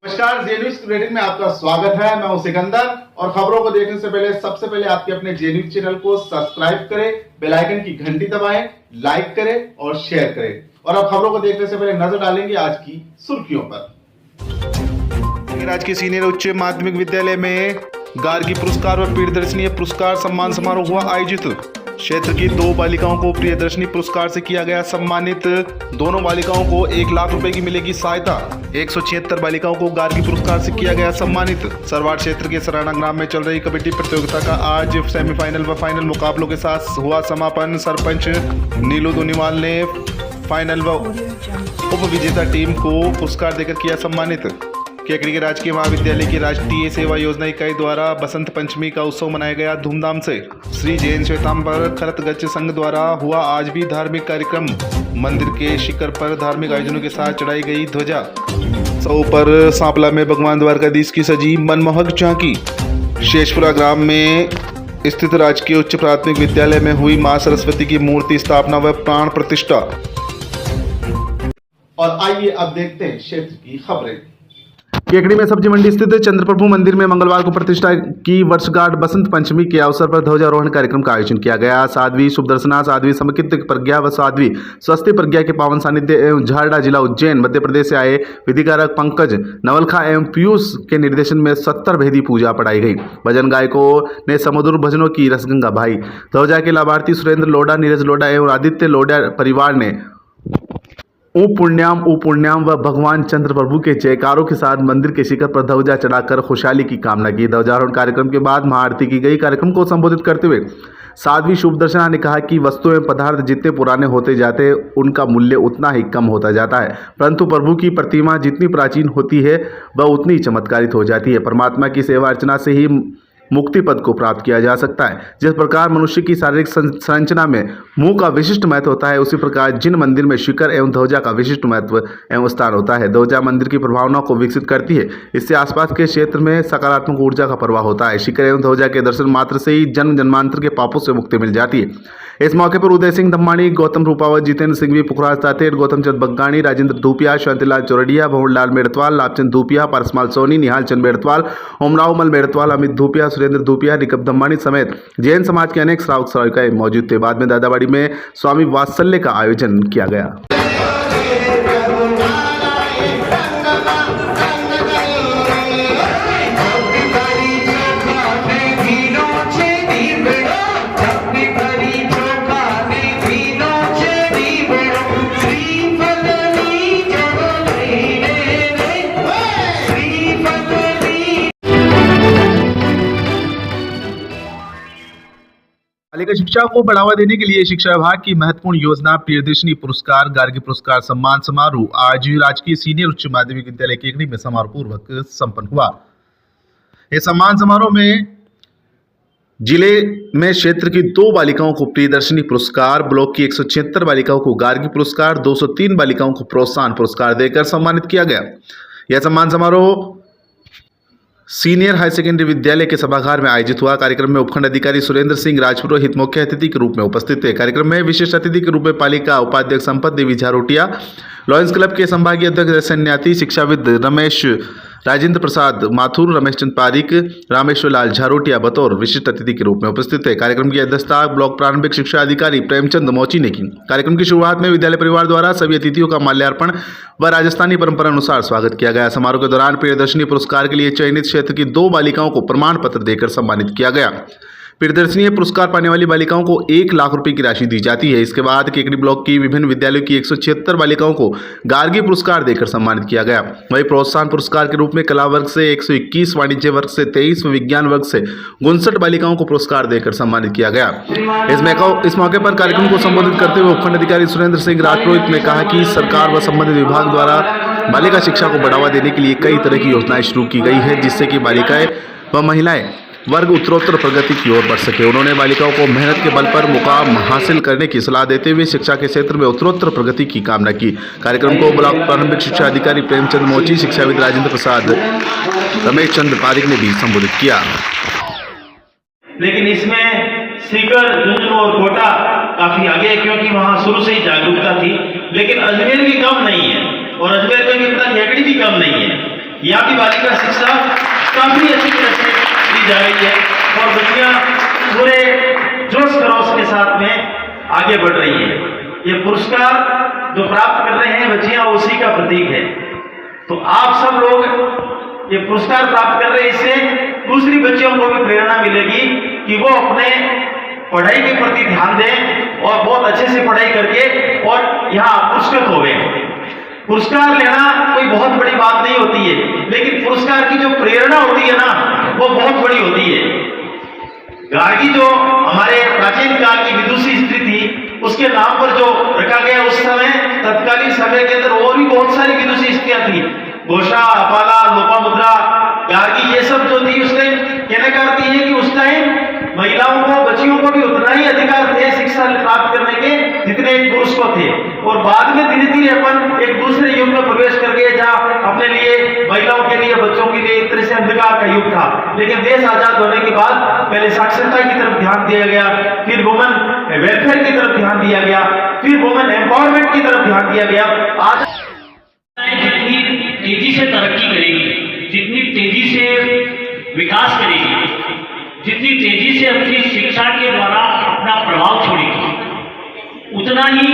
नमस्कार, जे news bulletin में आपका स्वागत है। मैं हूं सिकंदर और खबरों को देखने से पहले सबसे पहले आपके अपने जे न्यूज चैनल को सब्सक्राइब करें, बेल आइकन की घंटी दबाएं, लाइक करें और शेयर करें। और अब खबरों को देखने से पहले नजर डालेंगे आज की सुर्खियों पर। राजकीय सीनियर उच्च माध्यमिक विद्यालय में गार्गी पुरस्कार व प्रियदर्शनी पुरस्कार सम्मान समारोह हुआ आयोजित। क्षेत्र की 2 बालिकाओं को प्रियदर्शनी पुरस्कार से किया गया सम्मानित। दोनों बालिकाओं को 1 लाख रुपए की मिलेगी सहायता। 176 बालिकाओं को गार्गी पुरस्कार से किया गया सम्मानित। सरवाड़ क्षेत्र के सराना ग्राम में चल रही कबड्डी प्रतियोगिता का आज सेमीफाइनल व फाइनल मुकाबलों के साथ हुआ समापन। सरपंच नीलू दुनीवाल ने फाइनल व उप विजेता टीम को पुरस्कार देकर किया सम्मानित। केकड़ी के राजकीय महाविद्यालय की राष्ट्रीय सेवा योजना इकाई द्वारा बसंत पंचमी का उत्सव मनाया गया धूमधाम से। श्री जैन श्वेतांबर खरतगच्छ संघ द्वारा हुआ आज भी धार्मिक कार्यक्रम। मंदिर के शिखर पर धार्मिक आयोजनों के साथ चढ़ाई गई ध्वजा। सौ पर सांपला में भगवान द्वारकाधीश की सजी मनमोहक झांकी। शेषपुरा ग्राम में स्थित राजकीय उच्च प्राथमिक विद्यालय में हुई मां सरस्वती की मूर्ति स्थापना व प्राण प्रतिष्ठा। और आइए अब देखते हैं क्षेत्र की खबरें। केकड़ी में सब्जी मंडी स्थित चंद्रप्रभु मंदिर में मंगलवार को प्रतिष्ठा की वर्षगांठ बसंत पंचमी के अवसर पर ध्वजारोहण कार्यक्रम का आयोजन किया गया। साध्वी शुभदर्शना, साध्वी समकित प्रज्ञा व साध्वी स्वस्ति प्रज्ञा के पावन सानिध्य एवं झारडा जिला उज्जैन मध्य प्रदेश से आए विधिकारक पंकज नवलखा एवं पीयूष के निर्देशन में 70 भेदी पूजा पढ़ाई गई। भजन गायकों ने समधुर भजनों की रसगंगा बहाई। ध्वजा के लाभार्थी सुरेंद्र लोढ़ा, नीरज लोढ़ा एवं आदित्य लोढ़ा परिवार ने ओ पुण्याम व भगवान चंद्र प्रभु के जयकारों के साथ मंदिर के शिखर पर ध्वजा चढ़ाकर खुशहाली की कामना की। ध्वजारोहण कार्यक्रम के बाद महाआरती की गई। कार्यक्रम को संबोधित करते हुए साध्वी शुभदर्शना ने कहा कि वस्तुएं पदार्थ जितने पुराने होते जाते हैं उनका मूल्य उतना ही कम होता जाता है, परंतु प्रभु की प्रतिमा जितनी प्राचीन होती है वह उतनी चमत्कारित हो जाती है। परमात्मा की सेवा अर्चना से ही मुक्ति पद को प्राप्त किया जा सकता है। जिस प्रकार मनुष्य की शारीरिक संरचना में मुंह का विशिष्ट महत्व होता है, उसी प्रकार जिन मंदिर में शिखर एवं ध्वजा का विशिष्ट महत्व एवं स्थान होता है। ध्वजा मंदिर की प्रभावना को विकसित करती है। इससे आसपास के क्षेत्र में सकारात्मक ऊर्जा का प्रवाह होता है। शिखर एवं ध्वजा के दर्शन मात्र से ही जन्म जन्मांतर के पापों से मुक्ति मिल जाती है। इस मौके पर उदय सिंह धम्माणी, गौतम रूपावत, जितेंद्र सिंघवी, पुखराज तातेर, गौतम चंद बग्गाणी, राजेंद्र धूपिया, शांतिलाल चौरडिया, भंवरलाल मेड़तवाल, लाभचंद धूपिया, परसमाल सोनी, निहाल चंद मेड़तवाल, ओमराव मल मेड़तवाल, अमित धूपिया, सुरेंद्र धूपिया, रिकब धम्माणी समेत जैन समाज के अनेक श्रावक श्राविकाएं मौजूद थे। बाद में दादाबाड़ी में स्वामी वात्सल्य का आयोजन किया गया। बालिका शिक्षा को बढ़ावा देने के लिए शिक्षा विभाग की महत्वपूर्ण योजना प्रियदर्शनी पुरस्कार गार्गी पुरस्कार सम्मान समारोह आज राजकीय सीनियर उच्च माध्यमिक विद्यालय केकड़ी में समारोह पूर्वक संपन्न हुआ। इस सम्मान समारोह में जिले में क्षेत्र की 2 बालिकाओं को प्रियदर्शनी पुरस्कार, ब्लॉक की 176 बालिकाओं को गार्गी पुरस्कार, 203 बालिकाओं को प्रोत्साहन पुरस्कार देकर सम्मानित किया गया। यह सम्मान समारोह सीनियर हाई सेकेंडरी विद्यालय के सभागार में आयोजित हुआ। कार्यक्रम में उपखंड अधिकारी सुरेंद्र सिंह राजपुरोहित मुख्य अतिथि के रूप में उपस्थित थे। कार्यक्रम में विशेष अतिथि के रूप में पालिका उपाध्यक्ष संपत देवी झारोटिया, लॉयंस क्लब के संभागीय अध्यक्ष सन्याती, शिक्षाविद रमेश राजेंद्र प्रसाद माथुर, रमेश चंद पारिक, रामेश्वर लाल झारोटिया बतौर विशिष्ट अतिथि के रूप में उपस्थित थे। कार्यक्रम की अध्यक्षता ब्लॉक प्रारंभिक शिक्षा अधिकारी प्रेमचंद मोची ने की। कार्यक्रम की शुरुआत में विद्यालय परिवार द्वारा सभी अतिथियों का माल्यार्पण व राजस्थानी परंपरा अनुसार स्वागत किया गया। समारोह के दौरान प्रियदर्शनी पुरस्कार के लिए चयनित क्षेत्र की 2 बालिकाओं को प्रमाण पत्र देकर सम्मानित किया गया। प्रियदर्शनी पुरस्कार पाने वाली बालिकाओं को 1 लाख रुपए की राशि दी जाती है। इसके बाद केकड़ी ब्लॉक की विभिन्न विद्यालयों की 176 बालिकाओं को गार्गी पुरस्कार देकर सम्मानित किया गया। वहीं प्रोत्साहन पुरस्कार के रूप में कला वर्ग से 121, वाणिज्य वर्ग से 23 व विज्ञान वर्ग से 59 बालिकाओं को पुरस्कार देकर सम्मानित किया गया। इस मौके पर कार्यक्रम को संबोधित करते हुए उपखंड अधिकारी सुरेंद्र सिंह राजपुरोहित ने कहा कि सरकार व संबंधित विभाग द्वारा बालिका शिक्षा को बढ़ावा देने के लिए कई तरह की योजनाएं शुरू की गई है, जिससे कि बालिकाएं व महिलाएं वर्ग उत्तरोत्तर प्रगति की ओर बढ़ सके। उन्होंने बालिकाओं को मेहनत के बल पर मुकाम हासिल करने की सलाह देते हुए शिक्षा के क्षेत्र में उत्तरोत्तर प्रगति की कामना की। कार्यक्रम को ब्लॉक प्रारंभिक शिक्षा अधिकारी प्रेमचंद मोची, शिक्षाविद राजेंद्र प्रसाद, रमेश चंद पारिक ने भी संबोधित किया। लेकिन इसमें सीकर, झुंझुनू और कोटा काफी आगे है, क्योंकि वहाँ शुरू से ही जागरूकता थी। लेकिन अजमेर भी कम नहीं है, और अजमेर में भी अपना केकड़ी भी कम नहीं है। यहाँ की बालिका शिक्षा काफी अच्छी तरह से दी जा रही है, और बच्चियां पूरे जोश खरोश के साथ में आगे बढ़ रही है। ये पुरस्कार जो प्राप्त कर रहे हैं बच्चियां, उसी का प्रतीक है। तो आप सब लोग ये पुरस्कार प्राप्त कर रहे हैं, इससे दूसरी बच्चियों को भी प्रेरणा मिलेगी कि वो अपने पढ़ाई के प्रति ध्यान दें और बहुत अच्छे से पढ़ाई करके और यहाँ पुरस्कृत हो गए। पुरस्कार लेना कोई बहुत बड़ी बात नहीं होती है, लेकिन पुरस्कार की जो प्रेरणा होती है ना, वो बहुत बड़ी होती है। गार्गी जो हमारे प्राचीन काल की विदुषी स्त्री थी, उसके नाम पर जो रखा गया, उस समय तत्कालीन समय के अंदर और भी बहुत सारी विदुषी स्त्रियां थी। घोषा, अपाला, लोपामुद्रा, गार्गी, ये सब जो थी, उसने कहने का अर्थ है कि उस टाइम महिलाओं को, बच्चियों को भी उतना ही अधिकार थे शिक्षा प्राप्त करने के जितने एक पुरुष को थे। और बाद में धीरे धीरे अपन एक दूसरे युग में प्रवेश कर गए, जहाँ अपने लिए, महिलाओं के लिए, बच्चों के लिए एक तरह से अंधकार का युग था। लेकिन देश आजाद होने के बाद पहले साक्षरता की तरफ ध्यान दिया गया, फिर वुमेन वेलफेयर की तरफ ध्यान दिया गया, फिर वुमेन एम्पावरमेंट की तरफ ध्यान दिया गया। आज जितनी तेजी से तरक्की करेगी, जितनी तेजी से विकास करेगी, जितनी तेजी से अपनी शिक्षा के द्वारा अपना प्रभाव छोड़ेगी, उतना ही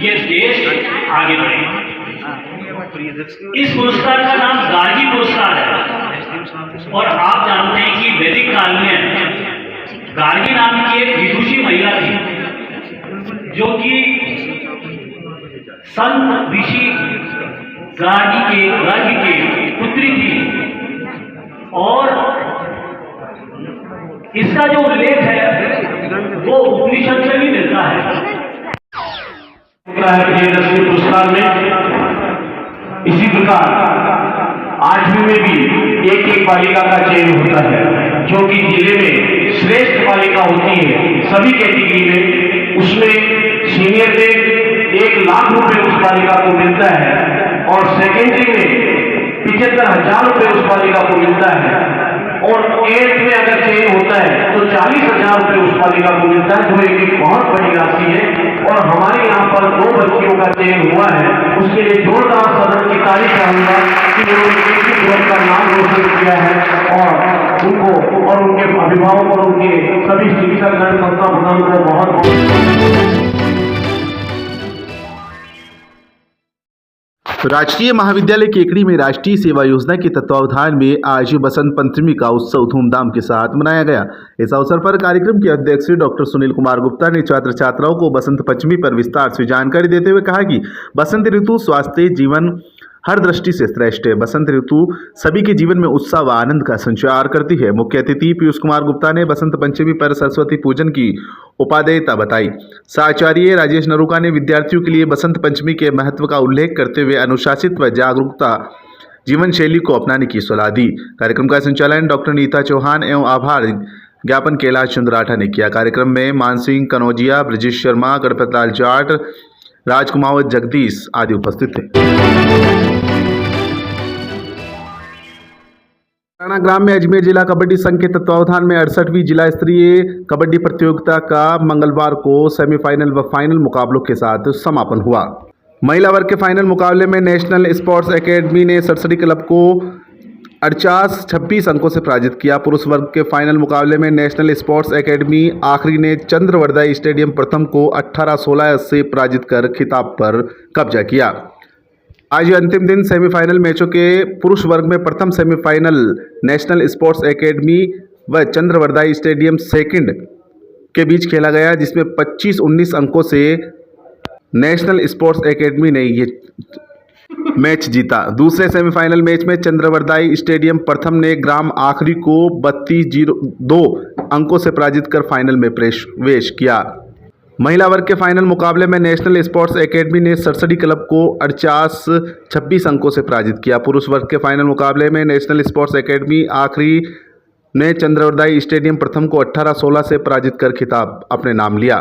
ये देश आगे बढ़ेगा। इस पुरस्कार का नाम गार्गी पुरस्कार है, और आप जानते हैं कि वैदिक काल में गार्गी नाम की एक विदुषी महिला थी, जो कि संत ऋषि गार्गी की पुत्री थी। और इसका जो उल्लेख है वो उपनिषद से भी मिलता है। प्रियदर्शनी पुरस्कार में इसी प्रकार 8वीं में भी एक बालिका का चयन होता है, जो कि जिले में श्रेष्ठ बालिका होती है सभी कैटेगरी में। उसमें सीनियर में 1 लाख रुपए उस बालिका को मिलता है, और सेकेंडरी में 75,000 रुपए उस बालिका को मिलता है, और 8th में अगर चयन होता है तो 40,000 रुपए उस बालिका को मिलता है, जो एक बहुत बड़ी राशि है। और हमारे यहाँ पर 2 बच्चियों का चयन हुआ है, उसके लिए जोरदार सदन की तारीफ चाहूंगा कि उन्होंने का नाम रोशन किया है, और उनको और उनके अभिभावक और उनके सभी शिक्षकगण, संस्था प्रधान को बहुत राजकीय महाविद्यालय केकड़ी में राष्ट्रीय सेवा योजना के तत्वावधान में आज बसंत पंचमी का उत्सव धूमधाम के साथ मनाया गया। इस अवसर पर कार्यक्रम के अध्यक्ष डॉक्टर सुनील कुमार गुप्ता ने छात्र छात्राओं को बसंत पंचमी पर विस्तार से जानकारी देते हुए कहा कि बसंत ऋतु स्वास्थ्य जीवन हर दृष्टि से श्रेष्ठ है। बसंत ऋतु सभी के जीवन में उत्साह व आनंद का संचार करती है। मुख्य अतिथि पीयूष कुमार गुप्ता ने बसंत पंचमी पर सरस्वती पूजन की उपादेयता बताई। साचार्य राजेश नरूका ने विद्यार्थियों के लिए बसंत पंचमी के महत्व का उल्लेख करते हुए अनुशासित व जागरूकता जीवन शैली को अपनाने की सलाह दी। कार्यक्रम का संचालन डॉक्टर नीता चौहान एवं आभार ज्ञापन कैलाश चंद्र राठा ने किया। कार्यक्रम में मानसिंह कनौजिया, ब्रजेश शर्मा, गणपत लाल जाट, राजकुमार जगदीश आदि उपस्थित थे। ग्राम में अजमेर जिला कबड्डी संघ के तत्वावधान में 68वीं जिला स्तरीय कबड्डी प्रतियोगिता का मंगलवार को सेमीफाइनल व फाइनल मुकाबलों के साथ समापन हुआ। महिला वर्ग के फाइनल मुकाबले में नेशनल स्पोर्ट्स एकेडमी ने सरसरी क्लब को 48-26 अंकों से पराजित किया। पुरुष वर्ग के फाइनल मुकाबले में नेशनल स्पोर्ट्स एकेडमी आखिरी ने चंद्रवरदाई स्टेडियम प्रथम को 18-16 से पराजित कर खिताब पर कब्जा किया। आज अंतिम दिन सेमीफाइनल मैचों के पुरुष वर्ग में प्रथम सेमीफाइनल नेशनल स्पोर्ट्स एकेडमी व चंद्रवरदाई स्टेडियम सेकंड के बीच खेला गया, जिसमें 25-19 अंकों से नेशनल स्पोर्ट्स एकेडमी ने ये मैच जीता। दूसरे सेमीफाइनल मैच में चंद्रवरदाई स्टेडियम प्रथम ने ग्राम आखिरी को 32-2 अंकों से पराजित कर फाइनल में प्रवेश किया। महिला वर्ग के फाइनल मुकाबले में नेशनल स्पोर्ट्स एकेडमी ने सरसरी क्लब को 48-26 अंकों से पराजित किया। पुरुष वर्ग के फाइनल मुकाबले में नेशनल स्पोर्ट्स एकेडमी आखिरी ने चंद्रवरदाई स्टेडियम प्रथम को 18-16 से पराजित कर खिताब अपने नाम लिया।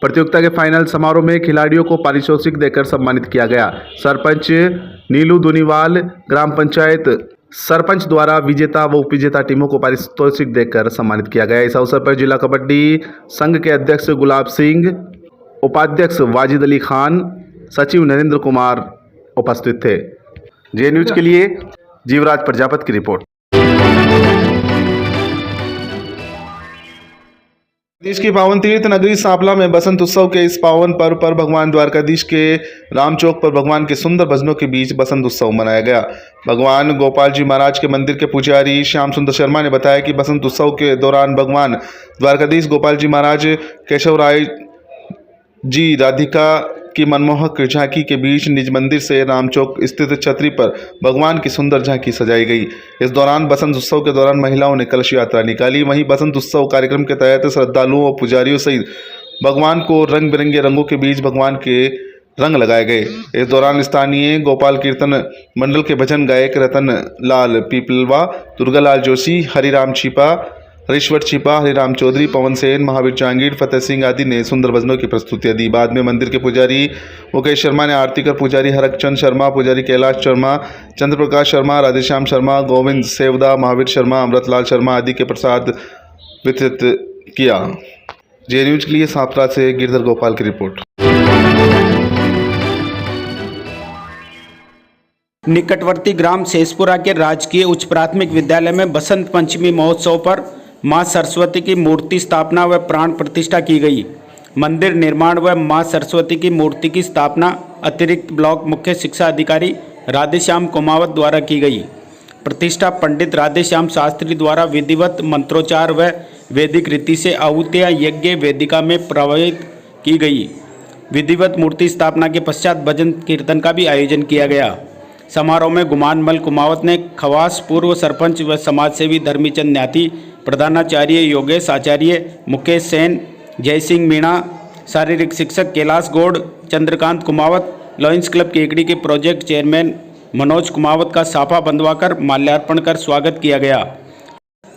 प्रतियोगिता के फाइनल समारोह में खिलाड़ियों को पारितोषिक देकर सम्मानित किया गया। सरपंच नीलू दुनीवाल, ग्राम पंचायत सरपंच द्वारा विजेता व उपविजेता टीमों को पारितोषिक देकर सम्मानित किया गया। इस अवसर पर जिला कबड्डी संघ के अध्यक्ष गुलाब सिंह, उपाध्यक्ष वाजिद अली खान, सचिव नरेंद्र कुमार उपस्थित थे। जे न्यूज के लिए जीवराज प्रजापति की रिपोर्ट। देश की पावन तीर्थ नगरी सांपला में बसंत उत्सव के इस पावन पर्व पर भगवान द्वारकाधीश के राम चौक पर भगवान के सुंदर भजनों के बीच बसंत उत्सव मनाया गया। भगवान गोपाल जी महाराज के मंदिर के पुजारी श्याम सुंदर शर्मा ने बताया कि बसंत उत्सव के दौरान भगवान द्वारकाधीश गोपाल जी महाराज, केशव राय जी राधिका की मनमोहक झांकी के बीच निज मंदिर से रामचौक स्थित छतरी पर भगवान की सुंदर झांकी सजाई गई। इस दौरान बसंत उत्सव के दौरान महिलाओं ने कलश यात्रा निकाली। वहीं बसंत उत्सव कार्यक्रम के तहत श्रद्धालुओं और पुजारियों सहित भगवान को रंग बिरंगे रंगों के बीच भगवान के रंग लगाए गए। इस दौरान स्थानीय गोपाल कीर्तन मंडल के भजन गायक रतन लाल पीपलवा, दुर्गालाल जोशी, हरिराम छिपा, हरीश्वर छिपा, हरिराम चौधरी, पवन सेन, महावीर जांगीर, फतेह सिंह आदि ने सुंदर भजनों की प्रस्तुतियां दी। बाद में मंदिर के पुजारी मुकेश शर्मा ने आरती कर पुजारी हरकचंद शर्मा, पुजारी कैलाश शर्मा, चंद्रप्रकाश शर्मा, राधेश्याम शर्मा, गोविंद सेवदा, महावीर शर्मा, अमृतलाल शर्मा आदि के प्रसाद वितरित किया। जे न्यूज के लिए सांपला से गिरधर गोपाल की रिपोर्ट। निकटवर्ती ग्राम शेषपुरा के राजकीय उच्च प्राथमिक विद्यालय में बसंत पंचमी महोत्सव पर मां सरस्वती की मूर्ति स्थापना व प्राण प्रतिष्ठा की गई। मंदिर निर्माण व मां सरस्वती की मूर्ति की स्थापना अतिरिक्त ब्लॉक मुख्य शिक्षा अधिकारी राधेश्याम कुमावत द्वारा की गई। प्रतिष्ठा पंडित राधेश्याम शास्त्री द्वारा विधिवत मंत्रोच्चार व वैदिक रीति से आहुतियां यज्ञ वेदिका में प्रवाहित की गई। विधिवत मूर्ति स्थापना के पश्चात भजन कीर्तन का भी आयोजन किया गया। समारोह में गुमानमल कुमावत ने खवास, पूर्व सरपंच व समाजसेवी धर्मीचंद न्याती, प्रधानाचार्य योगेश आचार्य, मुकेश सेन, जयसिंह मीणा, शारीरिक शिक्षक कैलाश गौड़, चंद्रकांत कुमावत, लॉयंस क्लब केकड़ी के प्रोजेक्ट चेयरमैन मनोज कुमावत का साफा बंधवाकर माल्यार्पण कर स्वागत किया गया।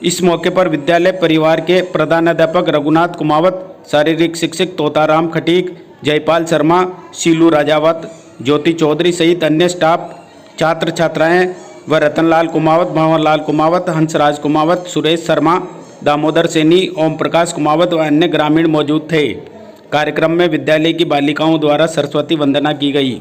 इस मौके पर विद्यालय परिवार के प्रधानाध्यापक रघुनाथ कुमावत, शारीरिक शिक्षक तोताराम खटीक, जयपाल शर्मा, शीलू राजावत, ज्योति चौधरी सहित अन्य स्टाफ, छात्र छात्राएं व रतनलाल कुमावत, भंवरलाल कुमावत, हंसराज कुमावत, सुरेश शर्मा, दामोदर सैनी, ओम प्रकाश कुमावत व अन्य ग्रामीण मौजूद थे। कार्यक्रम में विद्यालय की बालिकाओं द्वारा सरस्वती वंदना की गई।